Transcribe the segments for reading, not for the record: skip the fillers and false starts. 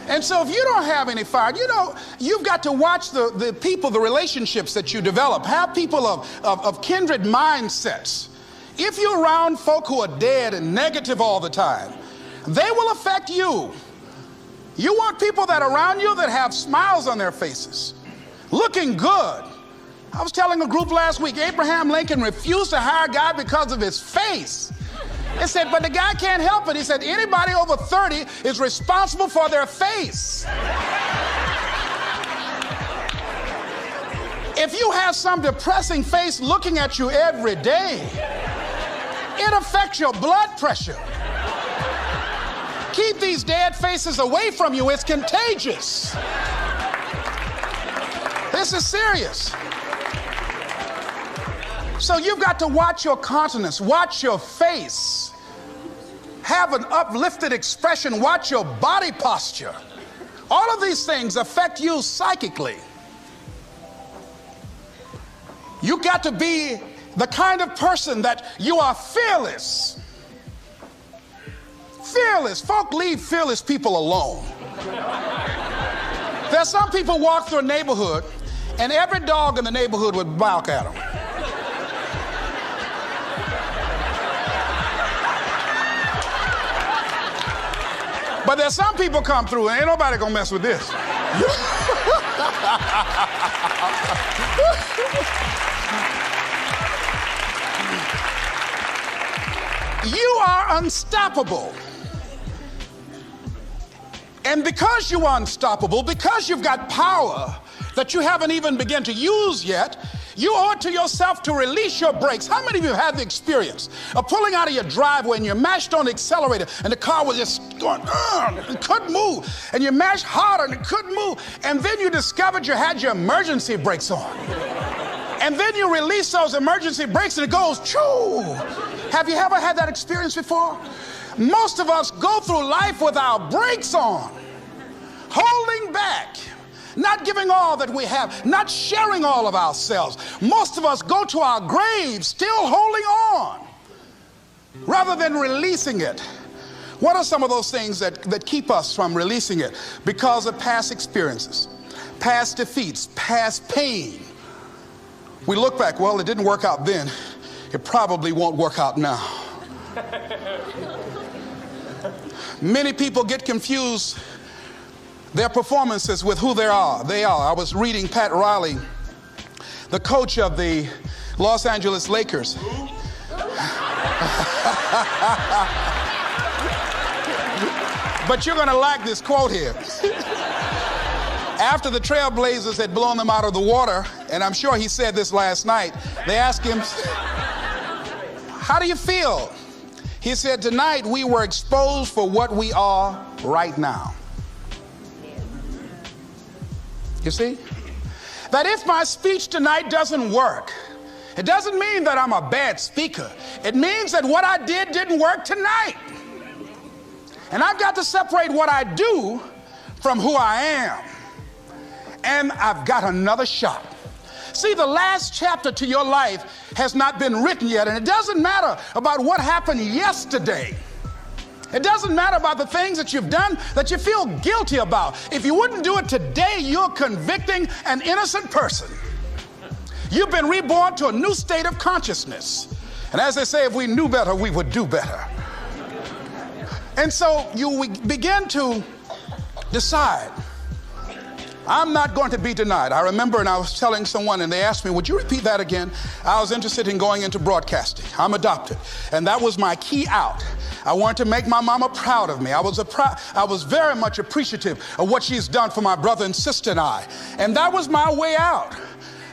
And so if you don't have any fire, you've got to watch the people, the relationships that you develop. Have people of kindred mindsets. If you're around folk who are dead and negative all the time, they will affect you. You want people that are around you that have smiles on their faces, looking good. I was telling a group last week, Abraham Lincoln refused to hire a guy because of his face. They said, but the guy can't help it. He said, anybody over 30 is responsible for their face. If you have some depressing face looking at you every day, it affects your blood pressure. Keep these dead faces away from you. It's contagious. This is serious. So you've got to watch your countenance, watch your face, have an uplifted expression, watch your body posture. All of these things affect you psychically. You've got to be the kind of person that you are fearless. Fearless. Folk leave fearless people alone. There's some people walk through a neighborhood and every dog in the neighborhood would bark at them. But there's some people come through and ain't nobody gonna mess with this. You are unstoppable. And because you are unstoppable, because you've got power that you haven't even begun to use yet, you owe it to yourself to release your brakes. How many of you have the experience of pulling out of your driveway and you mashed on the accelerator and the car was just going, and couldn't move, and you mashed harder and it couldn't move, and then you discovered you had your emergency brakes on. And then you release those emergency brakes and it goes, choo! Have you ever had that experience before? Most of us go through life with our brakes on, holding back, not giving all that we have, not sharing all of ourselves. Most of us go to our graves still holding on rather than releasing it. What are some of those things that keep us from releasing it? Because of past experiences, past defeats, past pain. We look back, well, it didn't work out then. It probably won't work out now. Many people get confused their performances with who they are. I was reading Pat Riley, the coach of the Los Angeles Lakers. But you're going to like this quote here. After the Trailblazers had blown them out of the water, and I'm sure he said this last night, they asked him, how do you feel? He said, tonight we were exposed for what we are right now. You see? That if my speech tonight doesn't work, it doesn't mean that I'm a bad speaker. It means that what I did didn't work tonight. And I've got to separate what I do from who I am. And I've got another shot. See, the last chapter to your life has not been written yet, and it doesn't matter about what happened yesterday. It doesn't matter about the things that you've done that you feel guilty about. If you wouldn't do it today, you're convicting an innocent person. You've been reborn to a new state of consciousness. And as they say, if we knew better, we would do better. And so you begin to decide, I'm not going to be denied. I remember, and I was telling someone, and they asked me, would you repeat that again? I was interested in going into broadcasting. I'm adopted. And that was my key out. I wanted to make my mama proud of me. I was very much appreciative of what she's done for my brother and sister and I. And that was my way out.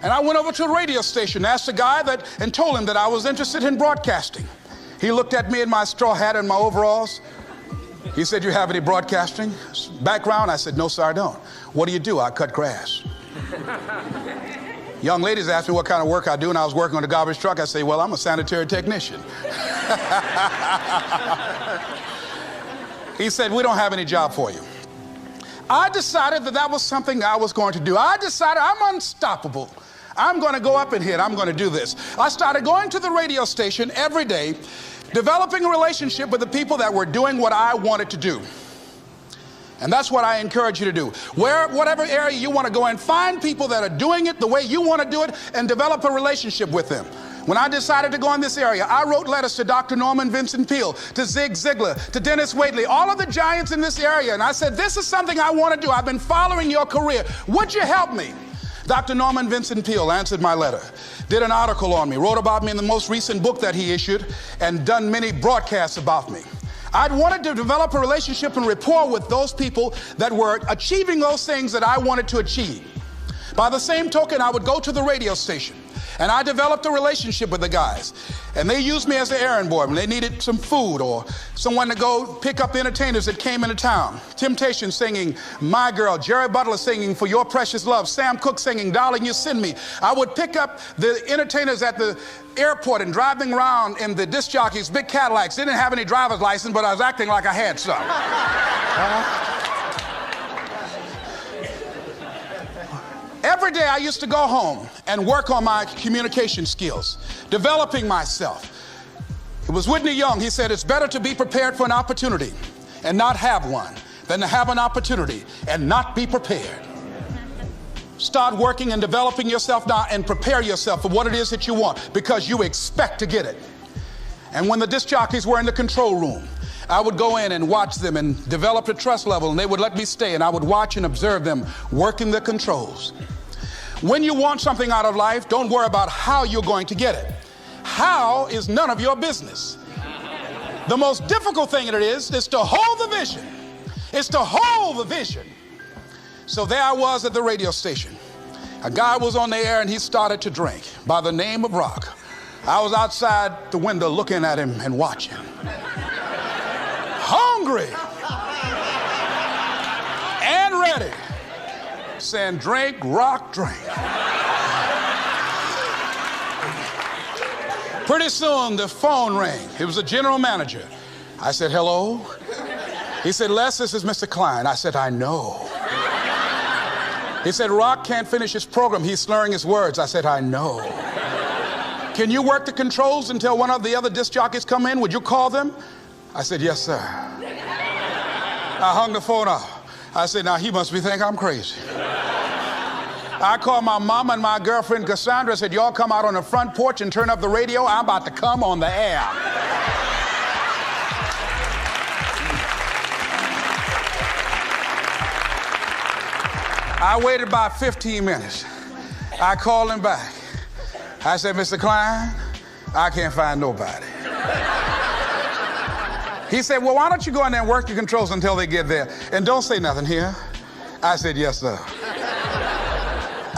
And I went over to a radio station, asked a guy and told him that I was interested in broadcasting. He looked at me in my straw hat and my overalls. He said, you have any broadcasting background? I said, no, sir, I don't. What do you do? I cut grass. Young ladies asked me what kind of work I do, and I was working on a garbage truck. I say, well, I'm a sanitary technician. He said, we don't have any job for you. I decided that was something I was going to do. I decided I'm unstoppable. I'm going to go up in here. I'm going to do this. I started going to the radio station every day, developing a relationship with the people that were doing what I wanted to do. And that's what I encourage you to do. Whatever area you want to go in, find people that are doing it the way you want to do it and develop a relationship with them. When I decided to go in this area, I wrote letters to Dr. Norman Vincent Peale, to Zig Ziglar, to Dennis Waitley, all of the giants in this area. And I said, this is something I want to do. I've been following your career. Would you help me? Dr. Norman Vincent Peale answered my letter, did an article on me, wrote about me in the most recent book that he issued, and done many broadcasts about me. I'd wanted to develop a relationship and rapport with those people that were achieving those things that I wanted to achieve. By the same token, I would go to the radio station, and I developed a relationship with the guys. And they used me as an errand boy when they needed some food or someone to go pick up the entertainers that came into town. Temptation singing My Girl, Jerry Butler singing For Your Precious Love, Sam Cooke singing Darling You Send Me. I would pick up the entertainers at the airport and driving around in the disc jockeys, big Cadillacs. They didn't have any driver's license, but I was acting like I had some. Every day I used to go home and work on my communication skills, developing myself. It was Whitney Young. He said, it's better to be prepared for an opportunity and not have one than to have an opportunity and not be prepared. Start working and developing yourself now and prepare yourself for what it is that you want, because you expect to get it. And when the disc jockeys were in the control room, I would go in and watch them and develop a trust level, and they would let me stay, and I would watch and observe them working the controls. When you want something out of life, don't worry about how you're going to get it. How is none of your business. The most difficult thing it is to hold the vision. It's to hold the vision. So there I was at the radio station. A guy was on the air and he started to drink by the name of Rock. I was outside the window looking at him and watching. Hungry and ready, saying, drink, Rock, drink. Pretty soon the phone rang. It was the general manager. I said, hello? He said, Les, this is Mr. Klein. I said, I know. He said, Rock can't finish his program. He's slurring his words. I said, I know. Can you work the controls until one of the other disc jockeys come in? Would you call them? I said, yes, sir. I hung the phone up. I said, now he must be thinking I'm crazy. I called my mom and my girlfriend Cassandra. I said, y'all come out on the front porch and turn up the radio. I'm about to come on the air. I waited about 15 minutes. I called him back. I said, Mr. Klein, I can't find nobody. He said, well, why don't you go in there and work the controls until they get there? And don't say nothing here. I said, yes, sir.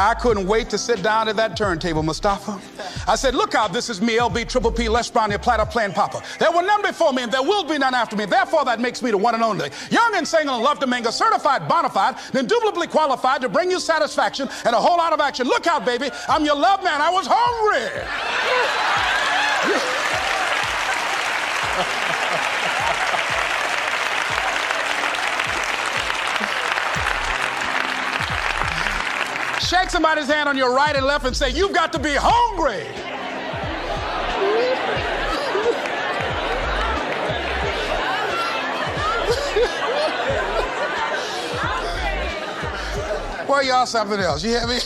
I couldn't wait to sit down at that turntable, Mustafa. I said, look out, this is me, LB, Triple P, Les Brown, your platter playing Papa. There were none before me and there will be none after me. Therefore, that makes me the one and only. Young and single and love to mingle, certified, bona fide, and indubitably qualified to bring you satisfaction and a whole lot of action. Look out, baby, I'm your love man. I was hungry. Shake somebody's hand on your right and left and say, you've got to be hungry. Well, y'all something else. You hear me?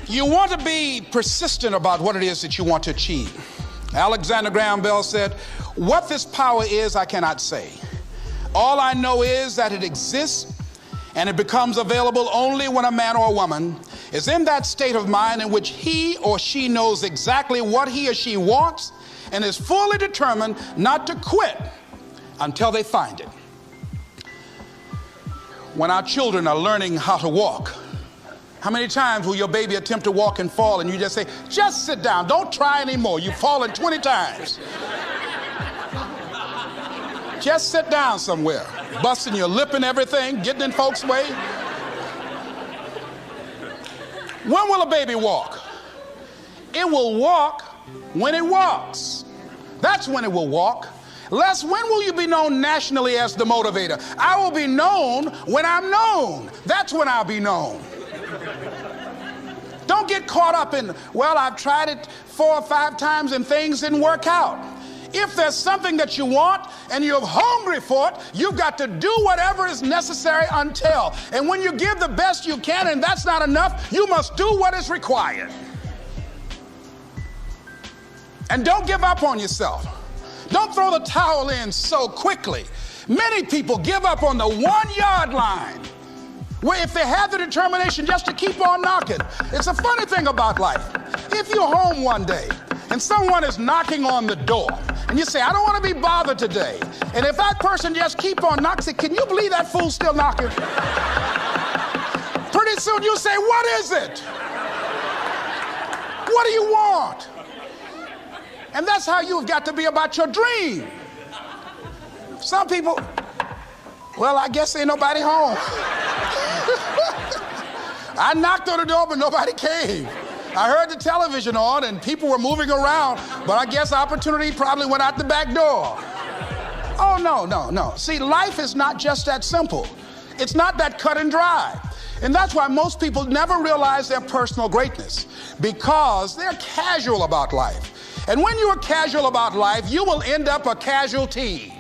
You want to be persistent about what it is that you want to achieve. Alexander Graham Bell said, what this power is, I cannot say. All I know is that it exists and it becomes available only when a man or a woman is in that state of mind in which he or she knows exactly what he or she wants and is fully determined not to quit until they find it. When our children are learning how to walk, how many times will your baby attempt to walk and fall and you just say, just sit down, don't try anymore, you've fallen 20 times. Just sit down somewhere, busting your lip and everything, getting in folks' way. When will a baby walk? It will walk when it walks. That's when it will walk. Les, when will you be known nationally as the motivator? I will be known when I'm known. That's when I'll be known. Don't get caught up in, well, I've tried it 4 or 5 times and things didn't work out. If there's something that you want and you're hungry for it, you've got to do whatever is necessary until. And when you give the best you can and that's not enough, you must do what is required. And don't give up on yourself. Don't throw the towel in so quickly. Many people give up on the 1-yard line, where if they have the determination just to keep on knocking. It's a funny thing about life. If you're home one day and someone is knocking on the door and you say, I don't want to be bothered today. And if that person just keep on knocking, say, can you believe that fool's still knocking? Pretty soon you say, what is it? What do you want? And that's how you've got to be about your dream. Some people, well, I guess ain't nobody home. I knocked on the door, but nobody came. I heard the television on and people were moving around, but I guess opportunity probably went out the back door. Oh, no. See, life is not just that simple. It's not that cut and dry. And that's why most people never realize their personal greatness, because they're casual about life. And when you are casual about life, you will end up a casualty.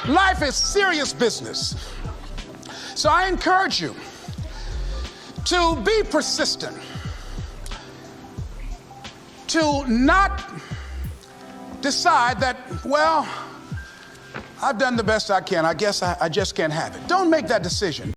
Life is serious business. So I encourage you to be persistent, to not decide that, well, I've done the best I can. I guess I just can't have it. Don't make that decision.